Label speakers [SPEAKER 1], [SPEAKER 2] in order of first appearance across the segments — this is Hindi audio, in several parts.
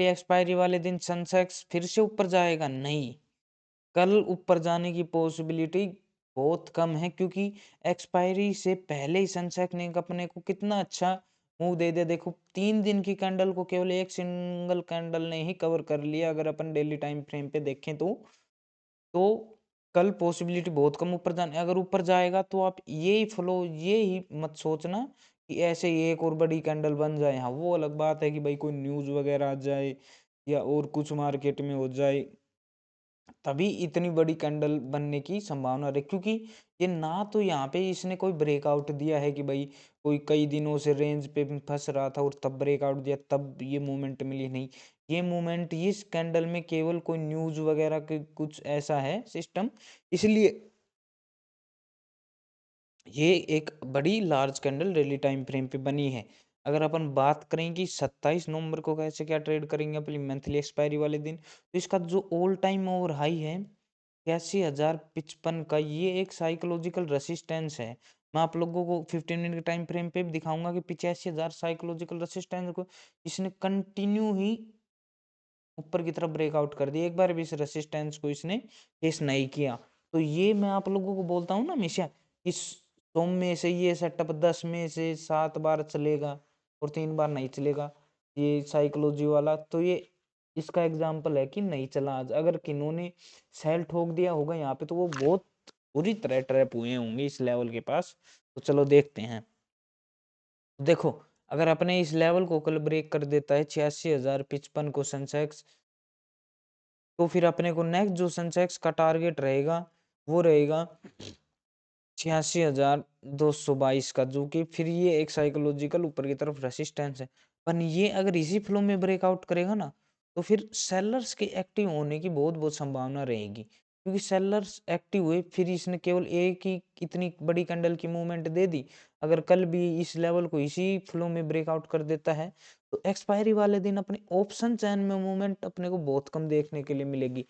[SPEAKER 1] एक्सपायरी वाले दिन सेंसेक्स फिर से ऊपर जाएगा? नहीं, कल ऊपर जाने की पॉसिबिलिटी बहुत कम है, क्योंकि एक्सपायरी से पहले ही सेंसेक्स ने अपने को कितना अच्छा मूव दे दिया। देखो 3 दिन की कैंडल को केवल एक सिंगल कैंडल ने ही कवर कर लिया, अगर अपन डेली टाइम फ्रेम पे देखें तो। तो कल पॉसिबिलिटी बहुत कम ऊपर जाने, अगर ऊपर जाएगा तो आप ये ही मत सोचना कि ऐसे ही एक और बड़ी कैंडल बन जाए। हाँ, वो अलग बात है कि भाई कोई न्यूज़ वगैरह आ जाए या और कुछ मार्केट में हो जाए, तभी इतनी बड़ी कैंडल बनने की संभावना रहे, क्योंकि ये ना तो यहाँ पे इसने कोई ब्रेकआउट दिया है कि भाई कोई कई दिनों से रेंज पे फंस रहा था और तब ब्रेकआउट दिया तब ये मूवमेंट मिली, नहीं। ये मूवमेंट इस कैंडल में केवल कोई न्यूज वगैरह के कुछ ऐसा है सिस्टम, इसलिए ये एक बड़ी large candle daily time frame पे बनी है। अगर अपन बात करें कि 27 नवंबर को कैसे क्या ट्रेड करेंगे अपनी मंथली एक्सपायरी वाले दिन, तो इसका जो ऑल टाइम ओवर हाई है 81,055 का, ये एक साइकोलॉजिकल रेसिस्टेंस है। मैं आप लोगों को 15 मिनट के टाइम फ्रेम पे भी दिखाऊंगा कि 85,000 साइकोलॉजिकल रेसिस्टेंस को इसने कंटिन्यू ही ऊपर की तरफ ब्रेकआउट कर दिया, एक बार भी इस रेसिस्टेंस को इसने फेस नहीं किया। तो ये मैं आप लोगों को बोलता हूँ ना हमेशा, इस 100 में से ये सेटअप 10 में से 7 बार चलेगा और 3 बार नहीं चलेगा, ये साइकोलॉजी वाला। तो ये इसका एग्जाम्पल है कि नहीं चला आज। अगर किन्होंने सेल ठोक दिया होगा यहाँ पे, तो वो बहुत बुरी तरह ट्रैप हुए होंगे इस लेवल के पास। तो चलो देखते हैं। देखो, अगर अपने इस लेवल को कल ब्रेक कर देता है 86,055 को सेंसेक्स, तो फिर अपने को नेक्स्ट जो सेंसेक्स का टारगेट रहेगा वो रहेगा 86,222 का, जो कि फिर ये एक साइकोलॉजिकल ऊपर की तरफ रेसिस्टेंस है। पर ये अगर इसी फ्लो में ब्रेकआउट करेगा ना, तो फिर सेलर्स के एक्टिव होने की बहुत बहुत संभावना रहेगी, क्योंकि सेलर्स एक्टिव हुए फिर इसने केवल एक ही इतनी बड़ी कैंडल की मूवमेंट दे दी। अगर कल भी इस लेवल को इसी फ्लो में ब्रेकआउट कर देता है, तो एक्सपायरी वाले दिन अपने ऑप्शन चैन में मूवमेंट अपने को बहुत कम देखने के लिए मिलेगी,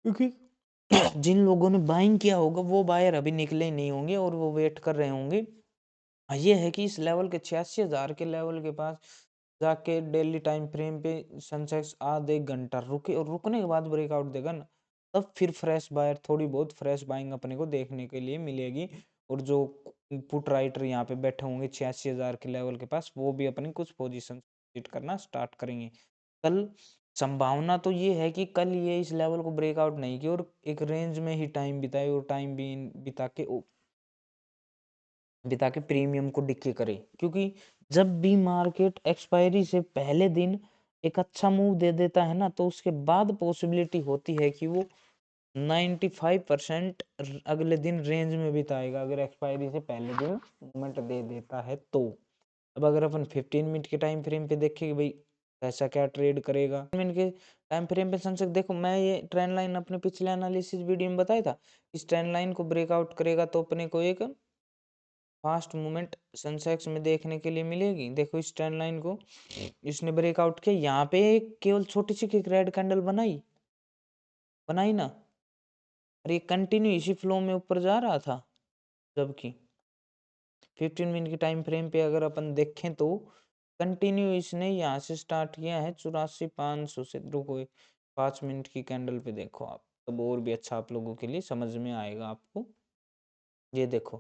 [SPEAKER 1] क्योंकि जिन लोगों ने बाइंग किया होगा वो बायर अभी निकले ही नहीं होंगे और वो वेट कर रहे होंगे। ये है कि इस लेवल के 86,000 के लेवल के पास जाके डेली टाइम फ्रेम पे सेंसेक्स आधे घंटा रुके, और रुकने के बाद ब्रेकआउट देगा ना, तब फिर फ्रेश बायर थोड़ी बहुत फ्रेश बाइंग अपने को देखने के लिए मिलेगी। और जो पुट राइटर यहाँ पे बैठे होंगे 86,000 के लेवल के पास, वो भी अपनी कुछ पोजीशन हिट करना स्टार्ट करेंगे। कल संभावना तो ये है कि कल ये इस लेवल को ब्रेकआउट नहीं किया और एक रेंज में ही टाइम बिताए, और टाइम भी बिता के प्रीमियम को डिक्की करे, क्योंकि जब भी मार्केट एक्सपायरी से पहले दिन एक अच्छा मूव दे देता है ना, तो उसके बाद पॉसिबिलिटी होती है कि वो 95% अगले दिन रेंज में बिताएगा, अगर एक्सपायरी से पहले दिन मूवमेंट दे देता है तो। अब अगर अपन 15 मिनट के टाइम फ्रेम पे देखें कि भाई कैसा क्या ट्रेड करेगा, मिनट के टाइम फ्रेम पे सेंसेक्स, देखो मैं ये ट्रेंड लाइन अपने पिछले एनालिसिस वीडियो में बताया था, इस ट्रेंड लाइन को ब्रेकआउट करेगा तो अपने को एक फास्ट मूवमेंट सेंसेक्स में देखने के लिए मिलेगी। देखो इस ट्रेंड लाइन को इसने ब्रेकआउट किया, यहाँ पे केवल छोटी सी एक रेड कैंडल बनाई बनाई ना, और ये कंटिन्यू इसी फ्लो में ऊपर जा रहा था। जबकि 15 मिनट की टाइम फ्रेम पे अगर अपन देखें तो कंटिन्यू इसने यहाँ से स्टार्ट किया है 84,500 से। रुको 5 मिनट की कैंडल पे देखो आप, तब और भी अच्छा आप लोगों के लिए समझ में आएगा आपको। ये देखो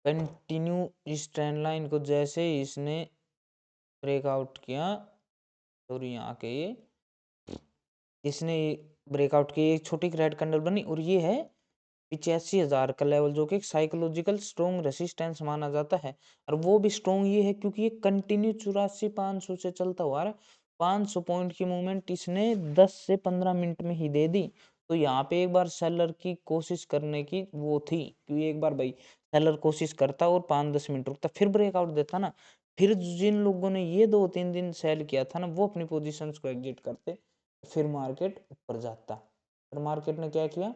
[SPEAKER 1] कंटिन्यू इस ट्रेंड लाइन को जैसे ही इसने ब्रेकआउट किया, और यहाँ के ये इसने ब्रेकआउट की एक छोटी रेड कैंडल बनी, और ये है 85,000 का लेवल, जो कि एक साइकोलॉजिकल स्ट्रॉन्ग रेसिस्टेंस माना जाता है। और वो भी स्ट्रॉन्ग ये है क्योंकि ये कंटिन्यू 84,500 से चलता हुआ है। 500 पॉइंट की मूवमेंट इसने 10 से 15 मिनट में ही दे दी। तो यहाँ पे एक बार सेलर की कोशिश करने की वो थी, क्योंकि एक बार भाई सेलर कोशिश करता और 5-10 मिनट रुकता फिर ब्रेकआउट देता ना, फिर जिन लोगों ने ये 2-3 दिन सेल किया था ना, वो अपनी पोजीशंस को एग्जिट करते, फिर मार्केट ऊपर जाता। फिर मार्केट ने क्या किया,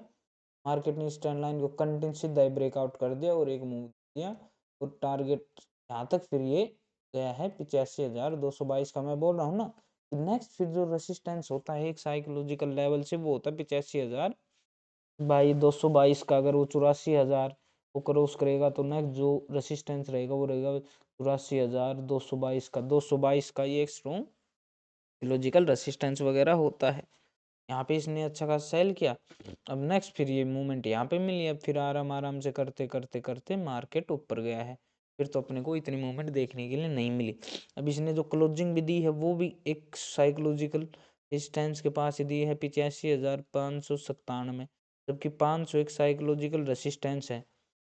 [SPEAKER 1] मार्केट ने इस ट्रेंड लाइन को कंटिन्यू सीधा ब्रेकआउट कर दिया और एक मूव दिया, और टारगेट यहाँ तक फिर ये गया है 85,222 का। मैं बोल रहा हूँ ना कि नेक्स्ट फिर जो रेसिस्टेंस होता है एक साइकोलॉजिकल लेवल से, वो होता है 85,222 का। अगर वो 84,000 वो क्रॉस करेगा तो नेक्स्ट जो रेसिस्टेंस रहेगा वो रहेगा 84,222 का। 222 का ये एक स्ट्रॉन्ग लॉजिकल रेसिस्टेंस वगैरह होता है। यहाँ पे इसने अच्छा खासा सेल किया। अब नेक्स्ट फिर ये मूवमेंट यहाँ पे मिली, अब फिर आराम आराम से करते करते करते मार्केट ऊपर गया है। फिर तो अपने को इतनी मूवमेंट देखने के लिए नहीं मिली। अब इसने जो क्लोजिंग भी दी है वो भी एक साइकोलॉजिकल रेजिस्टेंस के पास ही दी है 85,597, जबकि 500 एक साइकोलॉजिकल रेसिस्टेंस है।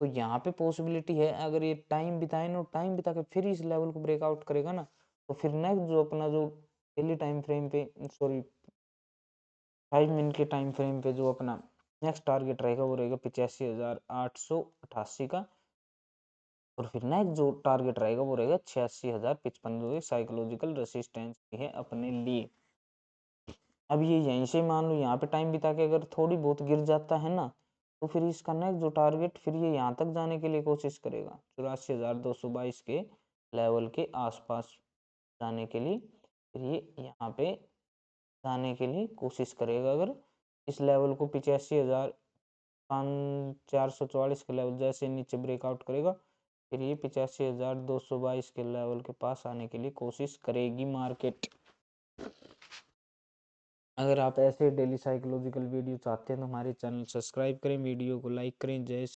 [SPEAKER 1] तो यहाँ पे पॉसिबिलिटी है अगर ये टाइम बिताए ना, टाइम बिता के फिर इस लेवल को ब्रेकआउट करेगा ना, तो फिर नेक्स्ट जो अपना जो डेली टाइम फ्रेम पे, सॉरी 5 मिनट के टाइम फ्रेम पे जो अपना नेक्स्ट टारगेट रहेगा वो रहेगा 85,888 का। और फिर नेक्स्ट जो टारगेट रहेगा वो रहेगा 86,055, जो साइकोलॉजिकल रेसिस्टेंस है अपने लिए। अब ये यहीं से मान लो यहाँ पे टाइम बिता के अगर थोड़ी बहुत गिर जाता है ना, तो फिर इसका नेक्स्ट जो टारगेट फिर ये यहाँ तक जाने के लिए कोशिश करेगा 84,222 के लेवल के आसपास जाने के लिए। फिर ये यहाँ पे जाने के लिए कोशिश करेगा। अगर इस लेवल को 85,444 के लेवल जैसे नीचे ब्रेकआउट करेगा, फिर ये 85,222 के लेवल के पास आने के लिए कोशिश करेगी मार्केट। अगर आप ऐसे डेली साइकोलॉजिकल वीडियो चाहते हैं तो हमारे चैनल सब्सक्राइब करें, वीडियो को लाइक करें। जय